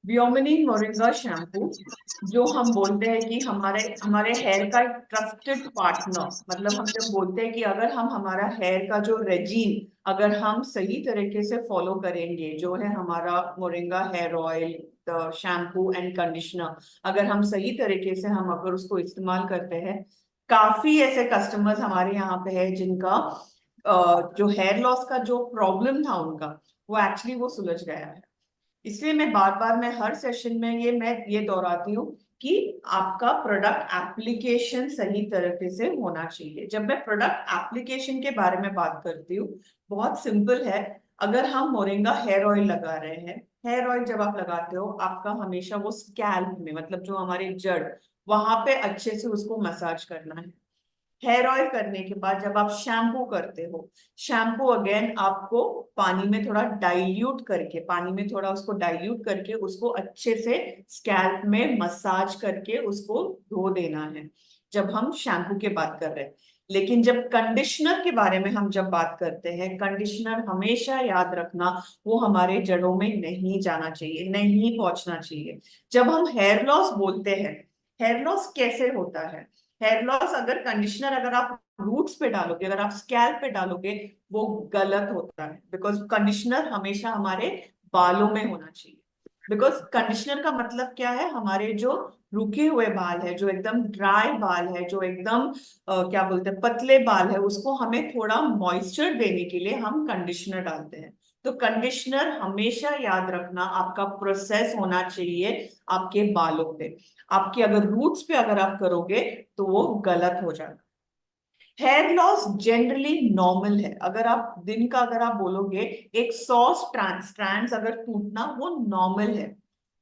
वियोमिनी moringa shampoo, जो हम बोलते हैं कि हमारे हमारे हेयर का एक ट्रस्टेड पार्टनर, मतलब हम जब बोलते हैं कि अगर हम हमारा हेयर का जो रेजीम अगर हम सही तरीके से फॉलो करेंगे, जो है हमारा moringa hair oil, shampoo and conditioner, अगर हम सही तरीके से हम अगर उसको इस्तेमाल करते हैं, काफी ऐसे कस्टमर्स हमारे यहाँ पे है जिनका जो हेयर लॉस का जो प्रॉब्लम था उनका, वो एक्चुअली वो सुलझ गया है। इसलिए मैं हर सेशन में ये दोहराती हूँ कि आपका प्रोडक्ट एप्लीकेशन सही तरीके से होना चाहिए। जब मैं प्रोडक्ट एप्लीकेशन के बारे में बात करती हूँ, बहुत सिंपल है। अगर हम मोरिंगा हेयर ऑयल लगा रहे हैं, हेयर ऑयल जब आप लगाते हो, आपका हमेशा वो स्कैल्प में, मतलब जो हमारे जड़, वहां पे अच्छे से उसको मसाज करना है। हेयर ऑयल करने के बाद जब आप शैम्पू करते हो, शैम्पू अगेन आपको पानी में थोड़ा उसको डाइल्यूट करके उसको अच्छे से स्कैल्प में मसाज करके उसको धो देना है, जब हम शैम्पू की बात कर रहे हैं। लेकिन जब कंडीशनर के बारे में हम जब बात करते हैं, कंडीशनर हमेशा याद रखना, वो हमारे जड़ों में नहीं जाना चाहिए, नहीं पहुंचना चाहिए। जब हम हेयर लॉस बोलते हैं, हेयर लॉस कैसे होता है? हेयर लॉस, अगर कंडीशनर अगर आप रूट्स पे डालोगे, अगर आप स्कैल्प पे डालोगे, वो गलत होता है। बिकॉज कंडीशनर हमेशा हमारे बालों में होना चाहिए। बिकॉज कंडीशनर का मतलब क्या है? हमारे जो रुके हुए बाल है, जो एकदम ड्राई बाल है, जो एकदम क्या बोलते हैं, पतले बाल है, उसको हमें थोड़ा मॉइस्चर देने के लिए हम कंडीशनर डालते हैं। तो कंडीशनर हमेशा याद रखना, आपका प्रोसेस होना चाहिए आपके बालों पे। आपके अगर रूट्स पे अगर आप करोगे तो वो गलत हो जाएगा। हेयर लॉस जनरली नॉर्मल है। अगर आप दिन का अगर आप बोलोगे, एक 100 स्ट्रैंड्स अगर टूटना वो नॉर्मल है।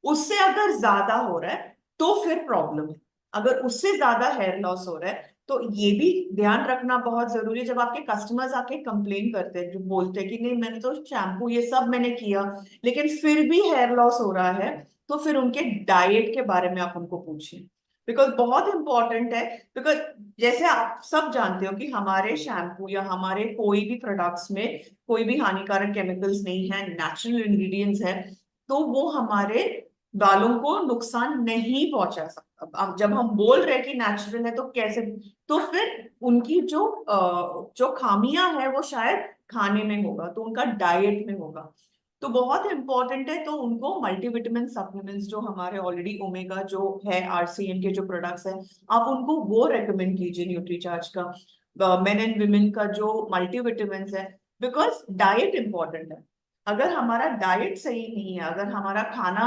उससे अगर ज्यादा हो रहा है तो फिर प्रॉब्लम है। अगर उससे ज्यादा हेयर लॉस हो रहा है तो ये भी ध्यान रखना बहुत जरूरी है। जब आपके कस्टमर्स आके कंप्लेन करते हैं, जो बोलते हैं कि नहीं मैंने तो शैम्पू ये सब मैंने किया लेकिन फिर भी हेयर लॉस हो रहा है, तो फिर उनके डाइट के बारे में आप उनको पूछिए। बिकॉज बहुत इंपॉर्टेंट है। बिकॉज जैसे आप सब जानते हो कि हमारे शैम्पू या हमारे कोई भी प्रोडक्ट्स में कोई भी हानिकारक केमिकल्स नहीं है, नेचुरल इंग्रेडिएंट्स है। तो वो हमारे बालों को नुकसान नहीं पहुंचा सकता। अब जब हम बोल रहे हैं कि नेचुरल है तो कैसे, तो फिर उनकी जो खामियां है वो शायद खाने में होगा, तो उनका डाइट में होगा। तो बहुत इंपॉर्टेंट है। तो उनको मल्टीविटामिन सप्लीमेंट्स, जो हमारे ऑलरेडी ओमेगा जो है, आरसीएम के जो प्रोडक्ट्स हैं, आप उनको वो रेकमेंड कीजिए, न्यूट्रीचार्ज का, मेन एंड विमेन का जो मल्टीविटामिन है। बिकॉज डाइट इंपॉर्टेंट है। अगर हमारा डाइट सही नहीं है, अगर हमारा खाना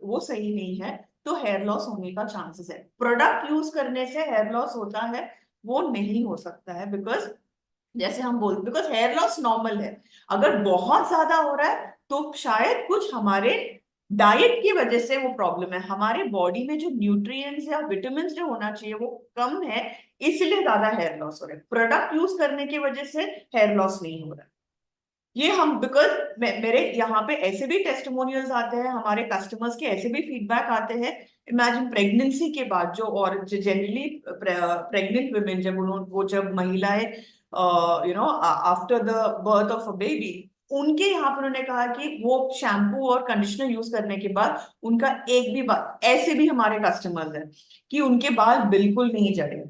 वो सही नहीं है, तो हेयर लॉस होने का चांसेस है। प्रोडक्ट यूज करने से हेयर लॉस होता है वो नहीं हो सकता है। बिकॉज जैसे हम बोलते, बिकॉज हेयर लॉस नॉर्मल है। अगर बहुत ज्यादा हो रहा है तो शायद कुछ हमारे डाइट की वजह से वो प्रॉब्लम है। हमारे बॉडी में जो न्यूट्रिएंट्स या विटामिन जो होना चाहिए वो कम है, इसलिए ज्यादा हेयर लॉस हो रहा है। प्रोडक्ट यूज करने की वजह से हेयर लॉस नहीं हो रहा है। ये हम, बिकॉज मेरे यहाँ पे ऐसे भी टेस्टिमोनियल्स आते हैं, हमारे कस्टमर्स के ऐसे भी फीडबैक आते हैं। इमेजिन प्रेगनेंसी के बाद जो, और जनरली प्रेग्नेंट वुमेन जब उन्होंने वो जब महिलाएं after the birth of a baby, उनके यहाँ पर उन्होंने कहा कि वो शैम्पू और कंडीशनर यूज करने के बाद उनका एक भी बाल, ऐसे भी हमारे कस्टमर्स हैं कि उनके बाल बिल्कुल नहीं झड़े।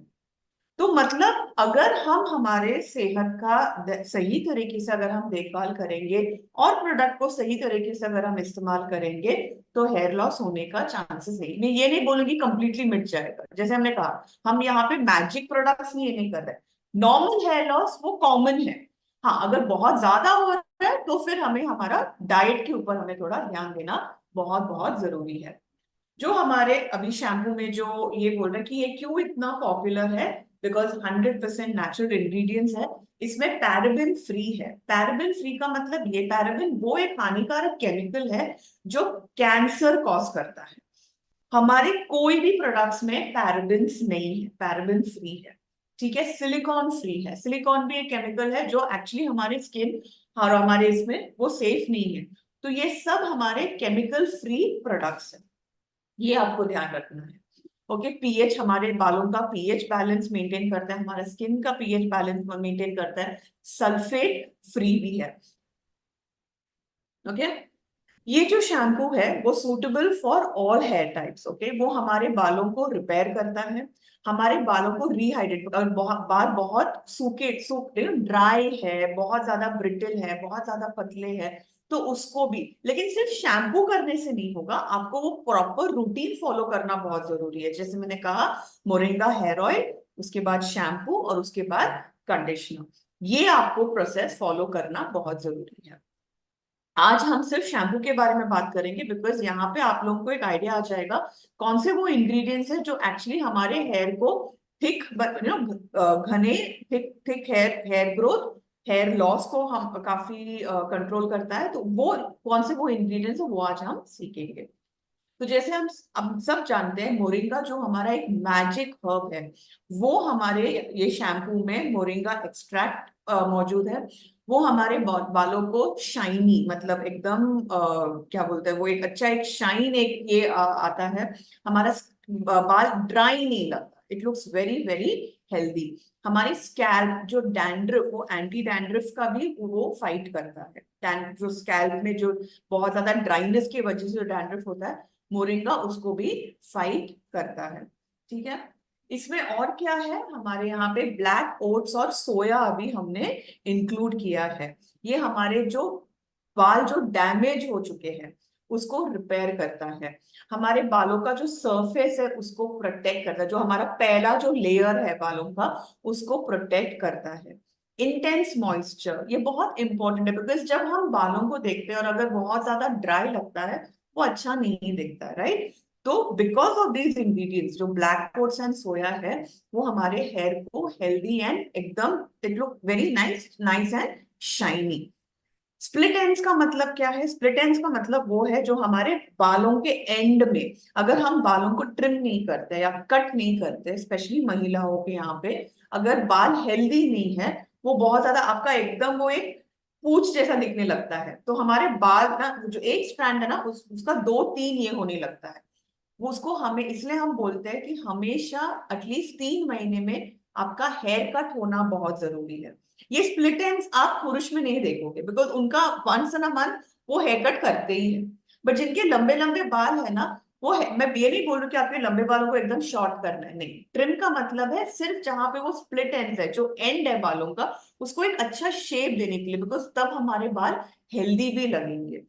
तो मतलब अगर हम हमारे सेहत का सही तरीके से अगर हम देखभाल करेंगे और प्रोडक्ट को सही तरीके से अगर हम इस्तेमाल करेंगे, तो हेयर लॉस होने का चांसेस नहीं। मैं ये नहीं बोलूंगी कंप्लीटली मिट जाएगा। जैसे हमने कहा, हम यहाँ पे मैजिक प्रोडक्ट्स नहीं, ये नहीं कर रहे। नॉर्मल हेयर लॉस वो कॉमन है। हाँ, अगर बहुत ज्यादा हो रहा है तो फिर हमें हमारा डाइट के ऊपर हमें थोड़ा ध्यान देना बहुत बहुत जरूरी है। जो हमारे अभी शैम्पू में जो ये बोल रहे हैं कि ये क्यों इतना पॉपुलर है, बिकॉज 100% नेचुरल इंग्रेडिएंट्स है। इसमें पैराबिन फ्री है। पैराबिन फ्री का मतलब, ये पैराबिन वो एक हानिकारक केमिकल है जो कैंसर कॉज करता है। हमारे कोई भी प्रोडक्ट्स में पैराबिन्स नहीं है, पैराबिन फ्री है। ठीक है, सिलिकॉन फ्री है। सिलिकॉन भी एक केमिकल है जो एक्चुअली हमारे स्किन और हमारे इसमें वो सेफ नहीं है। तो ये सब हमारे केमिकल फ्री प्रोडक्ट्स है, ये आपको ध्यान रखना है। ओके, पीएच, हमारे बालों का पीएच बैलेंस मेंटेन करता है, हमारा स्किन का पीएच बैलेंस मेंटेन करता है। सल्फेट फ्री भी है। ओके, ये जो शैम्पू है वो suitable for all hair types, okay. वो हमारे बालों को रिपेयर करता है, हमारे बालों को रिहाइड्रेट, अगर बाल बहुत सूखे ड्राई है, बहुत ज्यादा ब्रिटल है, बहुत ज्यादा पतले हैं, तो उसको भी, लेकिन सिर्फ शैम्पू करने से नहीं होगा, आपको वो प्रॉपर रूटीन फॉलो करना बहुत जरूरी है। जैसे मैंने कहा, मोरिंगा हेयर ऑयल, उसके बाद शैम्पू और उसके बाद कंडीशनर, ये आपको प्रोसेस फॉलो करना बहुत जरूरी है। आज हम सिर्फ शैम्पू के बारे में बात करेंगे, बिकॉज यहाँ पे आप लोगों को एक आइडिया आ जाएगा कौन से वो इंग्रेडिएंट्स हैं जो एक्चुअली हमारे हेयर को थिक, घने, thick thick hair growth, hair loss को हम काफी कंट्रोल करता है। तो वो कौन से वो इंग्रेडिएंट्स है वो आज हम सीखेंगे। तो जैसे हम सब जानते हैं, मोरिंगा जो हमारा एक मैजिक हर्ब है, वो हमारे ये शैम्पू में मोरिंगा एक्सट्रैक्ट मौजूद है। वो हमारे बालों को शाइनी, मतलब एकदम क्या बोलते हैं वो, एक अच्छा एक शाइन, एक ये आता है। हमारा बाल ड्राई नहीं लगता, it looks very very healthy. हमारी स्कैल्प जो डैंड्रफ, वो एंटी डैंड्रफ का भी वो फाइट करता है। जो स्कैल्प में जो बहुत ज्यादा ड्राइनेस की वजह से जो डैंड्रफ होता है, मोरिंगा उसको भी फाइट करता है। ठीक है, इसमें और क्या है, हमारे यहाँ पे ब्लैक ओट्स और सोया अभी हमने इंक्लूड किया है। ये हमारे जो बाल जो डैमेज हो चुके हैं उसको रिपेयर करता है, हमारे बालों का जो सरफेस है उसको प्रोटेक्ट करता है, जो हमारा पहला जो लेयर है बालों का उसको प्रोटेक्ट करता है। इंटेंस मॉइस्चर, ये बहुत इंपॉर्टेंट है, बिकॉज जब हम बालों को देखते हैं और अगर बहुत ज्यादा ड्राई लगता है वो अच्छा नहीं दिखता, राइट। तो बिकॉज ऑफ दीज इंग्रेडिएंट्स, जो ब्लैक ओट्स एंड सोया है, वो हमारे हेयर को हेल्दी एंड एकदम, it look very nice nice and shiny. Split ends का मतलब क्या है? स्प्लिट एंड्स का मतलब वो है जो हमारे बालों के एंड में, अगर हम बालों को ट्रिम नहीं करते या कट नहीं करते, स्पेशली महिलाओं के यहाँ पे, अगर बाल हेल्दी नहीं है, वो बहुत ज्यादा आपका एकदम वो एक पूंछ जैसा दिखने लगता है। तो हमारे बाल ना, जो एक स्ट्रैंड है ना, उसका दो तीन ये होने लगता है। वो उसको हमें इसलिए हम बोलते हैं कि हमेशा एटलीस्ट 3 महीने में आपका हेयर कट होना बहुत जरूरी है। ये स्प्लिट एंड्स आप पुरुष में नहीं देखोगे, बिकॉज उनका वंस इन अ मंथ वो हेयर कट करते ही है। बट जिनके लंबे लंबे बाल है ना, मैं ये नहीं बोल रही कि आपके लंबे बालों को एकदम शॉर्ट करना है, नहीं। ट्रिम का मतलब है सिर्फ जहां पे वो स्प्लिट एंड्स है, जो एंड है बालों का, उसको एक अच्छा शेप देने के लिए, बिकॉज तब हमारे बाल हेल्दी भी लगेंगे।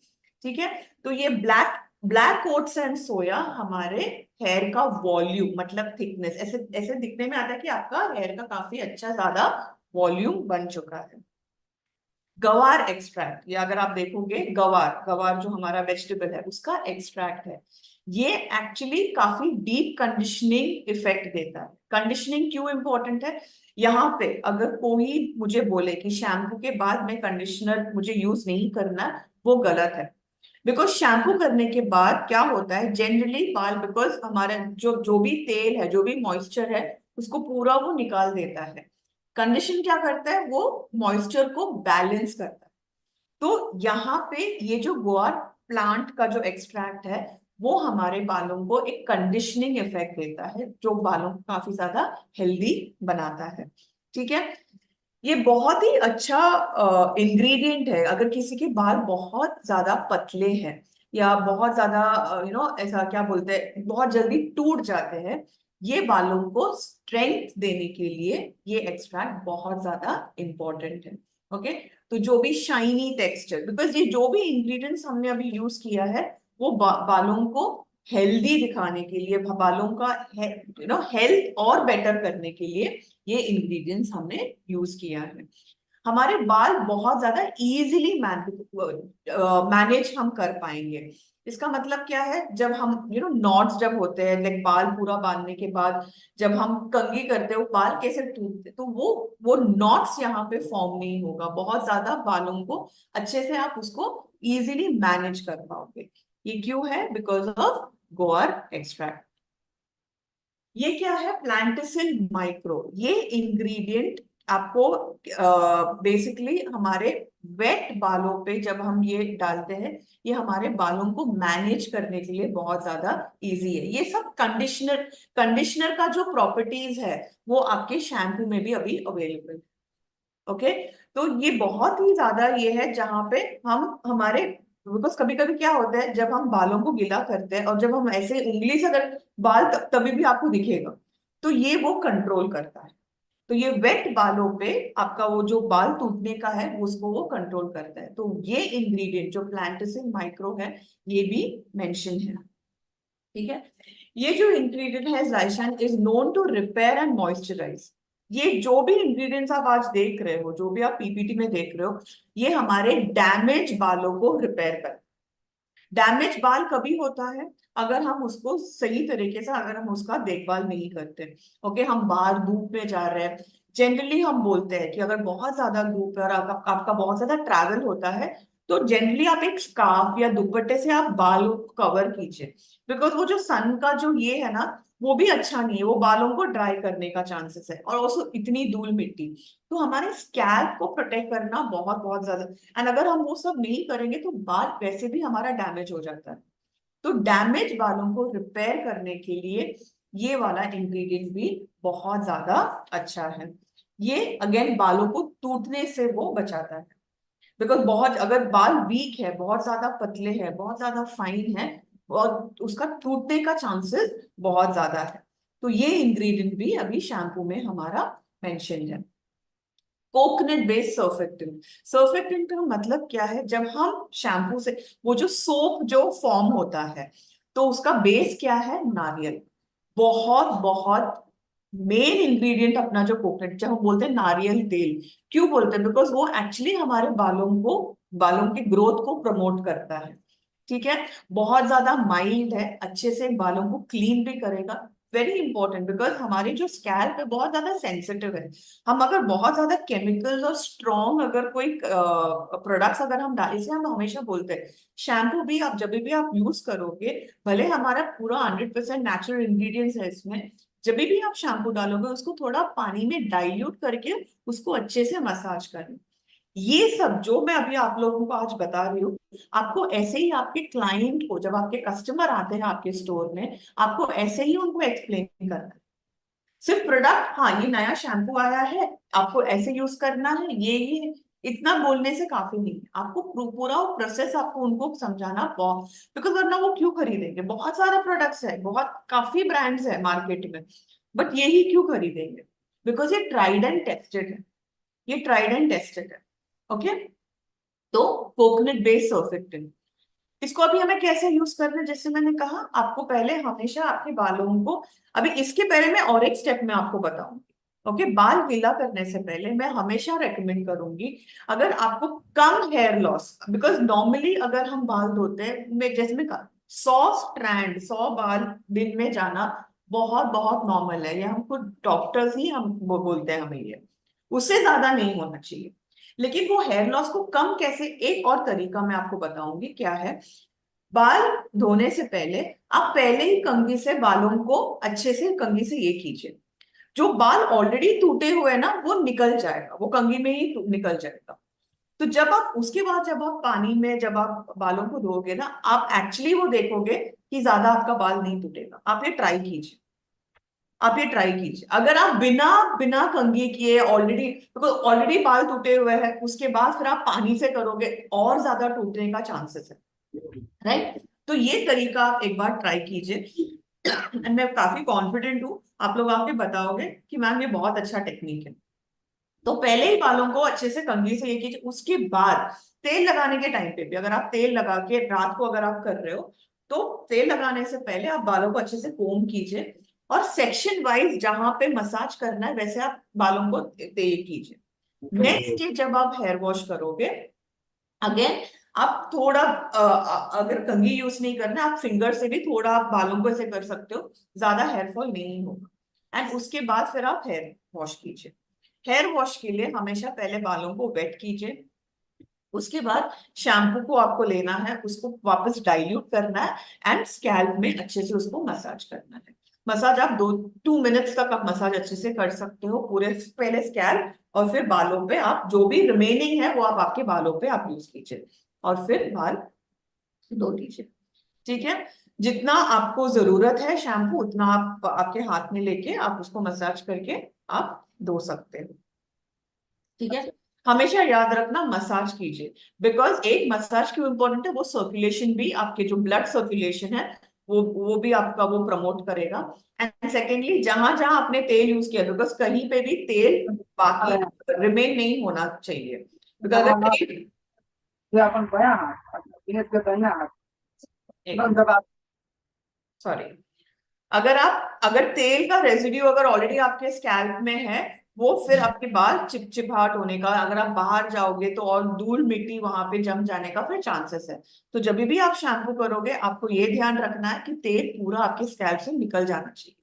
ठीक है, तो ये ब्लैक ब्लैक ओट्स एंड सोया हमारे हेयर का वॉल्यूम, मतलब थिकनेस, ऐसे ऐसे दिखने में आता है कि आपका हेयर का काफी अच्छा ज्यादा वॉल्यूम बन चुका है। गवार एक्सट्रैक्ट, ये अगर आप देखोगे, गवार गवार जो हमारा वेजिटेबल है उसका एक्सट्रैक्ट है। ये एक्चुअली काफी डीप कंडीशनिंग इफेक्ट देता है। कंडीशनिंग क्यों इंपॉर्टेंट है? यहाँ पे अगर कोई मुझे बोले कि शैम्पू के बाद में कंडीशनर मुझे यूज नहीं करना, वो गलत है। बिकॉज शैम्पू करने के बाद क्या होता है, जनरली बाल, बिकॉज हमारा जो जो भी तेल है, जो भी मॉइस्चर है, उसको पूरा वो निकाल देता है। कंडीशन क्या करता है, वो मॉइस्चर को बैलेंस करता है। तो यहाँ पे ये जो गुआर प्लांट का जो एक्सट्रैक्ट है, वो हमारे बालों को एक कंडीशनिंग इफेक्ट देता है, जो बालों को काफी ज्यादा हेल्दी बनाता है। ठीक है, ये बहुत ही अच्छा इंग्रेडिएंट है। अगर किसी के बाल बहुत ज्यादा पतले हैं या बहुत ज्यादा ऐसा क्या बोलते हैं, बहुत जल्दी टूट जाते हैं, ये बालों को स्ट्रेंथ देने के लिए ये एक्सट्रैक्ट बहुत ज्यादा इंपॉर्टेंट है। ओके, तो जो भी शाइनी टेक्सचर, बिकॉज ये जो भी इंग्रेडिएंट्स हमने अभी यूज किया है, वो बालों को हेल्दी दिखाने के लिए, बालों का हेल्थ और बेटर करने के लिए ये इंग्रेडिएंट्स हमने यूज किया है। हमारे बाल बहुत ज्यादा इजीली मैनेज हम कर पाएंगे। इसका मतलब क्या है, जब हम नॉट्स जब होते हैं, लाइक बाल पूरा बांधने के बाद जब हम कंघी करते हैं, वो बाल कैसे टूटते, तो वो नॉट्स यहाँ पे फॉर्म नहीं होगा, बहुत ज्यादा बालों को अच्छे से आप उसको इजीली मैनेज कर पाओगे। ये क्यों है? Because of guar extract. ये क्या है? प्लांटेसिन माइक्रो, ये इंग्रेडिएंट आपको बेसिकली हमारे वेट बालों पे जब हम ये डालते हैं, ये हमारे बालों को मैनेज करने के लिए बहुत ज्यादा इजी है। ये सब कंडीशनर कंडीशनर का जो प्रॉपर्टीज है वो आपके शैम्पू में भी अभी अवेलेबल है। ओके, तो ये बहुत ही ज्यादा ये है जहां पे हम हमारे बिकॉज कभी कभी क्या होता है, जब हम बालों को गीला करते हैं और जब हम ऐसे उंगली से अगर बाल तभी भी आपको दिखेगा, तो ये वो कंट्रोल करता है। तो ये वेट बालों पे आपका वो जो बाल टूटने का है उसको वो कंट्रोल करता है। तो ये इंग्रेडिएंट जो प्लांटासिन माइक्रो है ये भी मेंशन है। ठीक है। ये जो इंग्रेडिएंट है ज़ाइशान is known to repair and moisturise. ये जो भी इंग्रेडिएंट्स आप आज देख रहे हो, जो भी आप पीपीटी में देख रहे हो, ये हमारे डैमेज बालों को रिपेयर कर। डैमेज बाल कभी होता है अगर हम उसको सही तरीके से, अगर हम उसका देखभाल नहीं करते। ओके, हम बाहर धूप में जा रहे हैं, जनरली हम बोलते हैं कि अगर बहुत ज्यादा धूप है और आपका बहुत ज्यादा ट्रैवल होता है, तो जनरली आप एक स्कार्फ या दुपट्टे से आप बालों को कवर कीजिए। बिकॉज वो जो सन का जो ये है ना, वो भी अच्छा नहीं है, वो बालों को ड्राई करने का चांसेस है, और उसको इतनी धूल मिट्टी। तो हमारे स्कैल्प को प्रोटेक्ट करना बहुत बहुत ज्यादा। एंड अगर हम वो सब नहीं करेंगे तो बाल वैसे भी हमारा डैमेज हो जाता है। तो डैमेज बालों को रिपेयर करने के लिए ये वाला इंग्रेडिएंट भी बहुत ज्यादा अच्छा है। ये अगेन बालों को टूटने से वो बचाता है। बिकॉज बहुत अगर बाल वीक है, बहुत ज्यादा पतले हैं, बहुत ज्यादा फाइन है, और उसका टूटने का चांसेस बहुत ज्यादा है। तो ये इंग्रेडिएंट भी अभी शैम्पू में हमारा मेंशन है। Coconut based surfactant. सर्फेक्टेंट का मतलब क्या है, जब हम शैम्पू से वो जो सोप जो फॉर्म होता है, तो उसका बेस क्या है, नारियल। बहुत बहुत मेन इंग्रेडिएंट अपना जो कोकोनट, जब हम बोलते हैं नारियल तेल, क्यों बोलते हैं, बिकॉज वो एक्चुअली हमारे बालों की ग्रोथ को प्रमोट करता है। ठीक है। बहुत ज्यादा माइल्ड है, अच्छे से बालों को क्लीन भी करेगा। वेरी इंपॉर्टेंट, बिकॉज हमारी जो स्कैल्प है बहुत ज्यादा सेंसिटिव है। हम अगर बहुत ज्यादा केमिकल्स और स्ट्रॉन्ग अगर कोई प्रोडक्ट्स अगर हम डाल, इसलिए हम हमेशा बोलते हैं शैम्पू भी आप जब भी आप यूज करोगे, भले हमारा पूरा 100% नेचुरल इंग्रेडिएंट्स है इसमें, जब भी आप शैम्पू डालोगे उसको थोड़ा पानी में डाइल्यूट करके उसको अच्छे से मसाज करें। ये सब जो मैं अभी आप लोगों को आज बता रही हूँ, आपको ऐसे ही आपके क्लाइंट को, जब आपके कस्टमर आते हैं आपके स्टोर में, आपको ऐसे ही उनको एक्सप्लेन करना है। सिर्फ प्रोडक्ट, हाँ ये नया शैम्पू आया है, आपको ऐसे यूज करना है, ये इतना बोलने से काफी नहीं है। आपको पूरा प्रोसेस आपको उनको समझाना बहुत, बिकॉज वरना वो क्यों खरीदेंगे, बहुत सारे प्रोडक्ट्स है, बहुत काफी ब्रांड्स है मार्केट में, बट यही क्यों खरीदेंगे, बिकॉज ये ट्राइड एंड टेस्टेड है। ये ट्राइड एंड टेस्टेड है। ओके। तो कोकोनट बेस्ड सर्फेक्टेंट, इसको अभी हमें कैसे यूज करना है, जैसे मैंने कहा आपको पहले हमेशा आपके बालों को, अभी इसके पहले मैं और एक स्टेप में आपको बताऊंगी। ओके, बाल गीला करने से पहले मैं हमेशा रेकमेंड करूंगी, अगर आपको come here loss, because normally अगर हम बाल धोते हैं, मैं जैसे मैं कहा 100 स्ट्रैंड 100 बाल दिन में जाना बहुत बहुत नॉर्मल है, ये हमको डॉक्टर्स ही हम वो बोलते हैं हमें, ये उससे ज्यादा नहीं होना चाहिए। लेकिन वो हेयर लॉस को कम कैसे, एक और तरीका मैं आपको बताऊंगी क्या है। बाल धोने से पहले आप पहले ही कंघी से बालों को अच्छे से कंघी से ये कीजिए, जो बाल ऑलरेडी टूटे हुए हैं ना वो निकल जाएगा, वो कंघी में ही निकल जाएगा। तो जब आप उसके बाद जब आप पानी में जब आप बालों को धोगे ना, आप एक्चुअली वो देखोगे कि ज्यादा आपका बाल नहीं टूटेगा। आप ये ट्राई कीजिए, आप ये ट्राई कीजिए, अगर आप बिना बिना कंघी किए ऑलरेडी, ऑलरेडी बाल टूटे हुए हैं, उसके बाद फिर आप पानी से करोगे और ज्यादा टूटने का चांसेस है, राइट। तो ये तरीका आप एक बार ट्राई कीजिए, एंड मैं काफी कॉन्फिडेंट हूँ आप लोग आके बताओगे कि मैम ये बहुत अच्छा टेक्निक है। तो पहले ही बालों को अच्छे से कंघी से ये कीजिए, उसके बाद तेल लगाने के टाइम पे भी अगर आप तेल लगा के रात को अगर आप कर रहे हो, तो तेल लगाने से पहले आप बालों को अच्छे से कोम कीजिए, और सेक्शन वाइज जहां पे मसाज करना है वैसे आप बालों को तेल कीजिए। नेक्स्ट डे जब आप हेयर वॉश करोगे, अगेन आप थोड़ा अगर कंघी यूज नहीं करना, आप फिंगर से भी थोड़ा आप बालों को ऐसे कर सकते हो, ज्यादा हेयर फॉल नहीं होगा। एंड उसके बाद फिर आप हेयर वॉश कीजिए। हेयर वॉश के लिए हमेशा पहले बालों को वेट कीजिए, उसके बाद शैम्पू को आपको लेना है, उसको वापस डाइल्यूट करना है, एंड स्कैल्प में अच्छे से उसको मसाज करना है। मसाज आप 2 मिनट्स तक आप मसाज अच्छे से कर सकते हो पूरे, पहले स्कैल्प और फिर बालों पे, आप जो भी रिमेनिंग है वो आप आपके बालों पे आप यूज कीजिए, और फिर बाल धो दीजिए। ठीक है। जितना आपको जरूरत है शैम्पू उतना आप आपके हाथ में लेके आप उसको मसाज करके आप धो सकते हो। ठीक है। हमेशा याद रखना मसाज कीजिए, बिकॉज एक मसाज क्यों इंपॉर्टेंट है, वो सर्कुलेशन भी, आपके जो ब्लड सर्कुलेशन है वो भी आपका वो प्रमोट करेगा। एंड सेकेंडली, जहां जहां आपने तेल यूज किया, बिकॉज कहीं पे भी तेल बाकी रिमेन नहीं होना चाहिए, बिकॉज अगर तेल सॉरी, अगर तेल का रेजिड्यू अगर ऑलरेडी आपके स्कैल्प में है, वो फिर आपके बाल चिपचिपाहट होने का, अगर आप बाहर जाओगे तो और धूल मिट्टी वहां पे जम जाने का फिर चांसेस है। तो जब भी आप शैम्पू करोगे, आपको ये ध्यान रखना है कि तेल पूरा आपके स्कैल्प से निकल जाना चाहिए।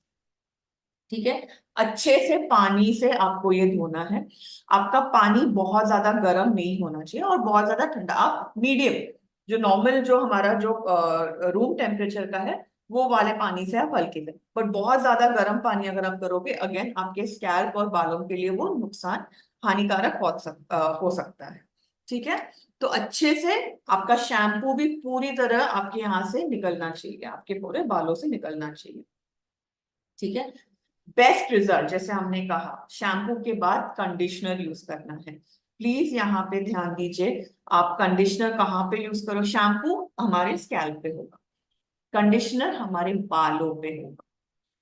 ठीक है, अच्छे से पानी से आपको ये धोना है। आपका पानी बहुत ज्यादा गर्म नहीं होना चाहिए और बहुत ज्यादा ठंडा, आप मीडियम, जो नॉर्मल, जो हमारा जो रूम टेम्परेचर का है वो वाले पानी से आप हल्के से, बट बहुत ज्यादा गर्म पानी अगर आप करोगे, अगेन आपके स्कैल्प और बालों के लिए वो नुकसान, हानिकारक हो सकता है। ठीक है, तो अच्छे से आपका शैम्पू भी पूरी तरह आपके यहाँ से निकलना चाहिए, आपके पूरे बालों से निकलना चाहिए। ठीक है, बेस्ट रिजल्ट, जैसे हमने कहा, शैम्पू के बाद कंडीशनर यूज करना है। प्लीज यहाँ पे ध्यान दीजिए, आप कंडीशनर कहाँ पे यूज करो, शैम्पू हमारे स्कैल्प पे होगा, कंडीशनर हमारे बालों पे होगा।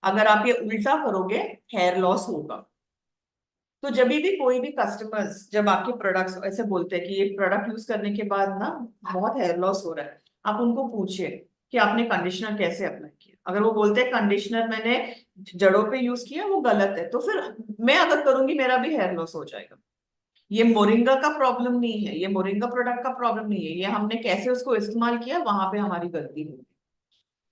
अगर आप ये उल्टा करोगे, हेयर लॉस होगा। तो जब भी कोई भी कस्टमर्स जब आपके प्रोडक्ट्स ऐसे बोलते हैं कि ये प्रोडक्ट यूज करने के बाद ना बहुत हेयर लॉस हो रहा है, आप उनको पूछिए कि आपने कंडीशनर कैसे अप्लाई किया। अगर वो बोलते हैं कंडीशनर मैंने जड़ों पे यूज किया, वो गलत है, तो फिर मैं अगर करूंगी मेरा भी हेयर लॉस हो जाएगा। ये मोरिंगा का प्रॉब्लम नहीं है, ये मोरिंगा प्रोडक्ट का प्रॉब्लम नहीं है, ये हमने कैसे उसको इस्तेमाल किया वहां पे हमारी गलती होगी।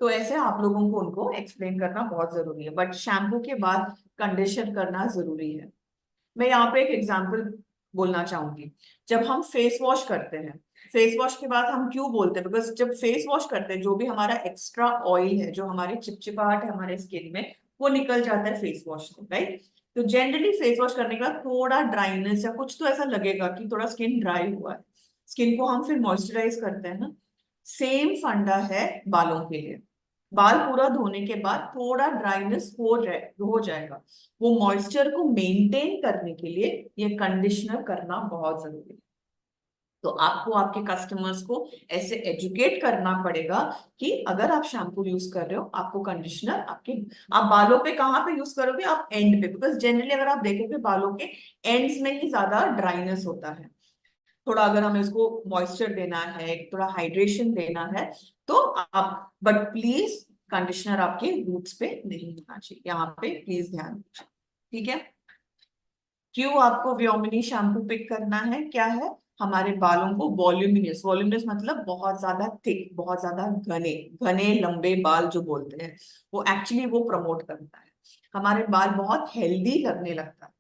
तो ऐसे आप लोगों को उनको एक्सप्लेन करना बहुत जरूरी है, बट शैम्पू के बाद कंडीशन करना जरूरी है। मैं यहाँ पे एक एग्जांपल बोलना चाहूंगी। जब हम फेस वॉश करते हैं, फेस वॉश के बाद हम क्यों बोलते हैं, बिकॉज जब फेस वॉश करते हैं, जो भी हमारा एक्स्ट्रा ऑयल है, जो हमारी चिपचिपाहट है हमारे स्किन में, वो निकल जाता है फेस वॉश से, राइट। तो जनरली फेस वॉश करने के बाद थोड़ा ड्राइनेस या कुछ तो ऐसा लगेगा कि थोड़ा स्किन ड्राई हुआ है, स्किन को हम फिर मॉइस्चराइज करते हैं ना। सेम फंडा है बालों के लिए। बाल पूरा धोने के बाद थोड़ा ड्राइनेस हो जाएगा, वो मॉइस्चर को मेंटेन करने के लिए ये कंडीशनर करना बहुत जरूरी है। तो आपको आपके कस्टमर्स को ऐसे एजुकेट करना पड़ेगा कि अगर आप शैम्पू यूज कर रहे हो, आपको कंडीशनर आपके, आप बालों पे कहाँ पे यूज करोगे, आप एंड पे, बिकॉज जनरली अगर आप देखोगे बालों के एंड्स में ही ज्यादा ड्राइनेस होता है। थोड़ा अगर हमें उसको मॉइस्चर देना है, थोड़ा हाइड्रेशन देना है, तो आप, बट प्लीज कंडीशनर आपके रूट्स पे नहीं होना चाहिए, यहाँ पे प्लीज ध्यान दीजिए। ठीक है, क्यों आपको व्योमिनी शैम्पू पिक करना है, क्या है, हमारे बालों को वॉल्यूमिनियस, वॉल्यूमिनियस मतलब बहुत ज्यादा थिक, बहुत ज्यादा घने, घने लंबे बाल जो बोलते हैं, वो एक्चुअली वो प्रमोट करता है, हमारे बाल बहुत हेल्दी लगने लगता है।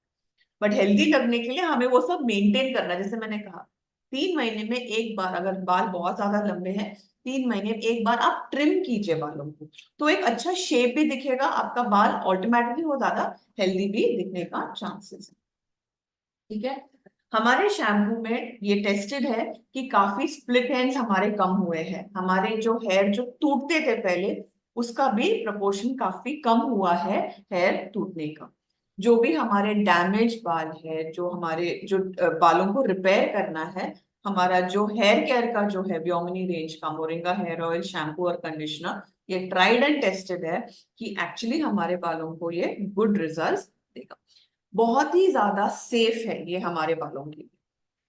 बट हेल्दी लगने के लिए हमें वो सब मेंटेन करना है। जैसे मैंने कहा, 3 महीने में एक बार, अगर बाल बहुत ज्यादा लंबे हैं, 3 महीने में एक बार आप ट्रिम कीजिए बालों को, तो एक अच्छा शेप भी दिखेगा आपका, बाल ऑटोमेटिकली वो ज्यादा हेल्दी भी दिखने का चांसेस है। ठीक है, हमारे शैम्पू में ये टेस्टेड है कि काफी स्प्लिट एंड्स हमारे कम हुए हैं, हमारे जो हेयर जो टूटते थे पहले, उसका भी प्रपोर्शन काफी कम हुआ है, हेयर टूटने का। जो भी हमारे डैमेज बाल है, जो हमारे जो बालों को रिपेयर करना है, हमारा जो हेयर केयर का जो है व्योमिनी रेंज का मोरिंगा हेयर ऑयल शैम्पू और कंडीशनर, ये ट्राइड एंड टेस्टेड है कि एक्चुअली हमारे बालों को ये गुड रिजल्ट देगा। बहुत ही ज्यादा सेफ है ये हमारे बालों के लिए,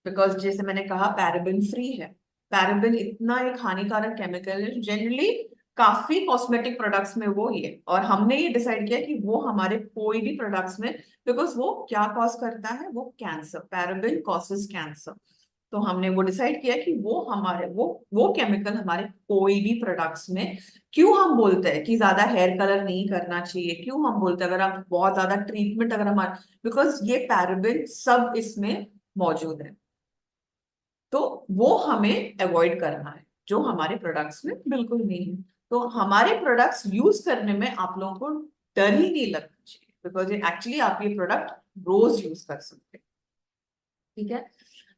बिकॉज जैसे मैंने कहा पैराबेन फ्री है। पैराबेन इतना एक हानिकारक केमिकल है, जनरली काफी कॉस्मेटिक प्रोडक्ट्स में वो ही है, और हमने ये डिसाइड किया कि वो हमारे कोई भी प्रोडक्ट्स में, बिकॉज वो क्या कॉज करता है, वो कैंसर, पैराबेन कॉजेज कैंसर। तो हमने वो डिसाइड किया कि वो हमारे वो केमिकल हमारे कोई भी प्रोडक्ट्स में, क्यों हम बोलते हैं कि ज्यादा हेयर कलर नहीं करना चाहिए, क्यों हम बोलते हैं अगर आप बहुत ज्यादा ट्रीटमेंट अगर हमारे, बिकॉज ये पैराबेन सब इसमें मौजूद है, तो वो हमें अवॉइड करना है, जो हमारे प्रोडक्ट्स में बिल्कुल नहीं है। तो हमारे प्रोडक्ट्स यूज करने में आप लोगों को डर ही नहीं लगना चाहिए, बिकॉज एक्चुअली आप ये प्रोडक्ट रोज यूज कर सकते हैं। ठीक है,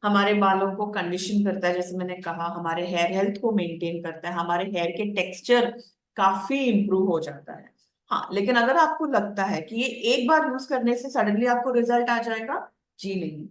हमारे बालों को कंडीशन करता है, जैसे मैंने कहा, हमारे हेयर हेल्थ को मेंटेन करता है, हमारे हेयर के टेक्सचर काफी इंप्रूव हो जाता है। हाँ, लेकिन अगर आपको लगता है कि ये एक बार यूज करने से सडनली आपको रिजल्ट आ जाएगा, जी नहीं।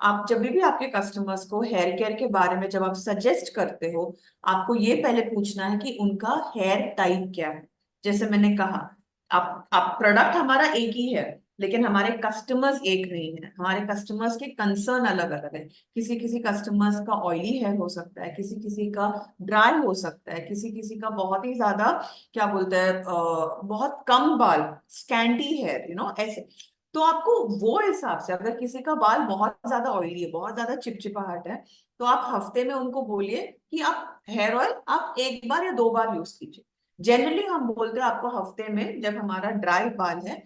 आप जब भी आपके कस्टमर्स को हेयर केयर के बारे में जब आप सजेस्ट करते हो, आपको ये पहले पूछना है कि उनका हेयर टाइप क्या है। जैसे मैंने कहा, आप प्रोडक्ट हमारा एक ही है, लेकिन हमारे कस्टमर्स एक नहीं है। हमारे कस्टमर्स के कंसर्न अलग अलग है। किसी किसी कस्टमर्स का ऑयली हेयर हो सकता है, किसी किसी का ड्राई हो सकता है, किसी किसी का बहुत ही ज्यादा क्या बोलते हैं बहुत कम बाल, स्कैंटी हेयर, ऐसे। तो आपको वो हिसाब से, अगर किसी का बाल बहुत ज्यादा ऑयली है, बहुत ज्यादा चिपचिपाहट है, तो आप हफ्ते में उनको बोलिए कि आप हेयर ऑयल आप एक बार या 2 बार यूज कीजिए। जनरली हम बोलते हैं आपको हफ्ते में, जब हमारा ड्राई बाल है,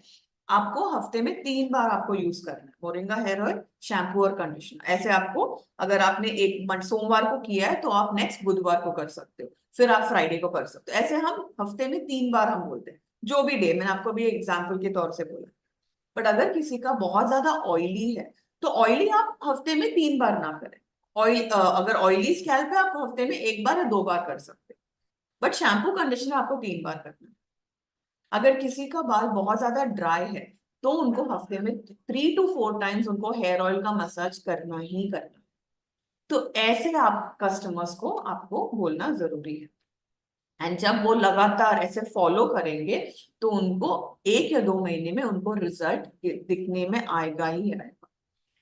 आपको हफ्ते में 3 बार आपको यूज करना है मोरिंगा हेयर ऑयल, शैम्पू और कंडीशनर। ऐसे आपको, अगर आपने सोमवार को किया है तो आप नेक्स्ट बुधवार को कर सकते हो, फिर आप फ्राइडे को कर सकते हो। ऐसे हम हफ्ते में 3 बार हम बोलते हैं, जो भी डे। मैंने आपको भी एग्जाम्पल के तौर से बोला। बट अगर किसी का बहुत ज्यादा ऑयली है, तो ऑयली आप हफ्ते में 3 बार ना करें। अगर ऑयली स्कैल्प है, आप हफ्ते में 1 बार या 2 बार कर सकते हैं। बट शैम्पू कंडीशनर आपको 3 बार करना है। अगर किसी का बाल बहुत ज्यादा ड्राई है, तो उनको हफ्ते में 3 to 4 टाइम्स उनको हेयर ऑयल का मसाज करना ही करना है। तो ऐसे आप कस्टमर्स को आपको बोलना जरूरी है। एंड जब वो लगातार ऐसे फॉलो करेंगे, तो उनको 1 या 2 महीने में उनको रिजल्ट दिखने में आएगा ही आएगा।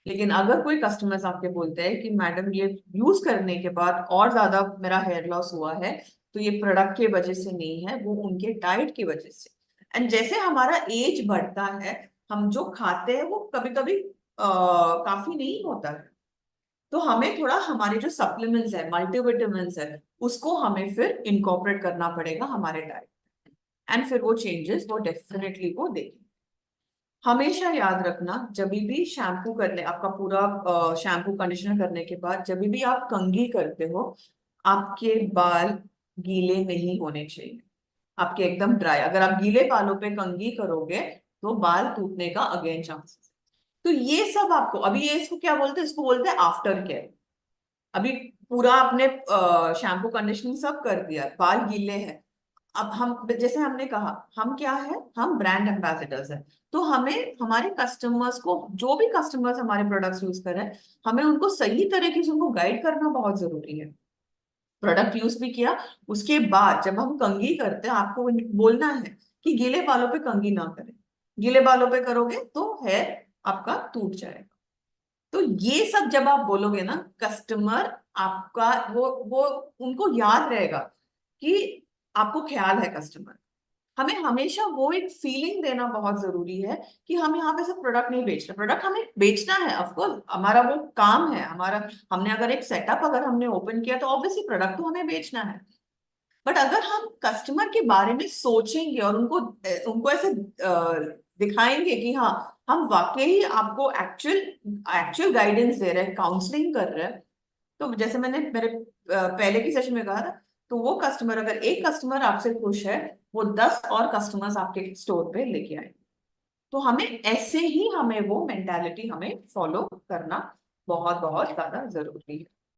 लेकिन अगर कोई कस्टमर्स आपके बोलते हैं कि मैडम ये यूज करने के बाद और ज्यादा मेरा हेयर लॉस हुआ है, तो ये प्रोडक्ट की वजह से नहीं है, वो उनके डाइट की वजह से। एंड जैसे हमारा एज बढ़ता है, हम जो खाते हैं वो कभी कभी काफी नहीं होता है। तो हमें थोड़ा हमारे जो सप्लीमेंट्स है, मल्टीविटामिन्स है, उसको हमें फिर इनकॉर्पोरेट करना पड़ेगा हमारे डाइट। एंड फिर वो चेंजेस वो डेफिनेटली वो देगी। हमेशा याद रखना, जब भी शैम्पू करने, आपका पूरा शैम्पू कंडीशनर करने के बाद जब भी आप कंघी करते हो, आपके बाल गीले नहीं होने चाहिए, आपके एकदम ड्राई। अगर आप गीले बालों पे कंघी करोगे, तो बाल टूटने का अगेन चांसेस। तो ये सब आपको, अभी ये इसको क्या बोलते हैं, इसको बोलते हैं आफ्टर केयर। अभी पूरा आपने शैम्पू कंडीशनिंग सब कर दिया, बाल गीले हैं। अब हम, जैसे हमने कहा, हम क्या है, हम ब्रांड एम्बेसडर्स हैं। तो हमें हमारे कस्टमर्स को, जो भी कस्टमर्स हमारे प्रोडक्ट्स यूज कर रहे हैं, हमें उनको सही तरीके से उनको गाइड करना बहुत जरूरी है। प्रोडक्ट यूज भी किया, उसके बाद जब हम कंघी करते हैं, आपको बोलना है कि गीले बालों पे कंघी ना करें। गीले बालों पे करोगे तो हेयर आपका टूट जाएगा। तो ये सब जब आप बोलोगे ना, कस्टमर आपका वो उनको याद रहेगा कि आपको ख्याल है कस्टमर। हमें हमेशा वो एक फीलिंग देना बहुत जरूरी है कि हम यहाँ पे सिर्फ प्रोडक्ट नहीं बेच रहे, प्रोडक्ट हमें बेचना है, ऑफ कोर्स हमारा वो काम है हमारा। हमने अगर एक सेटअप अगर हमने ओपन किया, तो ऑब्वियसली प्रोडक्ट तो हमें बेचना है। बट अगर हम कस्टमर के बारे में सोचेंगे और उनको उनको ऐसे दिखाएंगे कि हाँ, हम वाकई आपको एक्चुअल एक्चुअल गाइडेंस दे रहे हैं, काउंसलिंग कर रहे हैं। तो जैसे मैंने मेरे पहले की सेशन में कहा था, तो वो कस्टमर, अगर एक कस्टमर आपसे खुश है, वो 10 और कस्टमर्स आपके स्टोर पे लेके आए। तो हमें ऐसे ही, हमें वो मेंटालिटी हमें फॉलो करना बहुत बहुत ज्यादा जरूरी है।